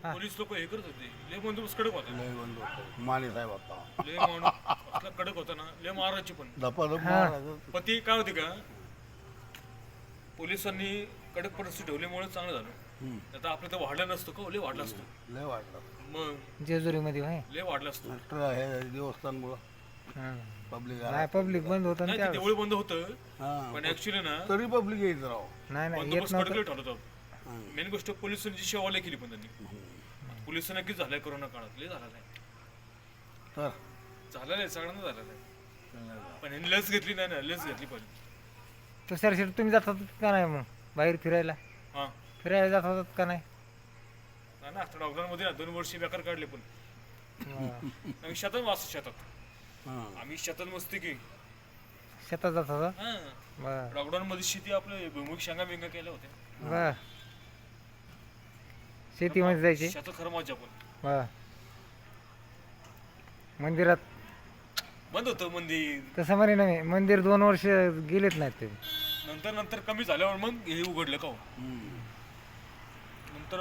Police लोक हे करत होते, लय बंदोबस्त कडक होता, लय बंद होतं माने साहेब आता लय माणूस असला कडक होता ना, लय मारायचे पण. धपाधप मारायचं. पण ती काय होती का, पोलिसांनी कडक परिस्थिती ठेवल्यामुळे चांगलं झालं. आता आपलं तर वाढलं नसतं का, लय वाढलं असतं. लय वाढलं मग जेजुरीमध्ये होय. लय वाढलं असतं. नंतर हे देवस्थानमुळं हां. पब्लिक नाही पब्लिक बंद होतं ना नाही, ते त्यावेळेस. देऊळ बंद होतं, हां पण ऍक्च्युली ना तरी पब्लिक यायचं राव. नाही नाही येत बंदोबस्त नव्हतं. कडक ठेवलं होतं. मेन गोष्ट पोलिसांची सेवा लय केली पण त्यांनी. पोलिसांना किती झालंय कोरोना काळात, लय झाला नाही, तर झालं नाही, सगळ्यांना झालं नाही. पण ह्यांनी लस घेतली नाही ना, लस घेतली पाहिजे. तुषार शेठ तुम्ही जातात का नाही मग बाहेर फिरायला? हा फिरायला जात होतात का नाही? नाही ना, आता लॉकडाऊनमध्ये ना 2 वर्ष बेकार काढले, पण हां. आम्ही शेतात वाचतो, शेतात हां आम्ही शेतात मस्ती की. शेतात जात होता. हा बर लॉकडाऊन मध्ये शेती आपलं भुईमुग शेंगा बिंगा केल्या होत्या, बर शेतीमध्ये जायचे. शेतात खरं मजा. पण बर मंदिरात बंद होतं मंदिर, तसं म्हणे ना मी मंदिर 2 वर्ष गेलेत नाहीत ते. नंतर नंतर कमी झाल्यावर मग हे उघडलं का हो? हम्म. नंतर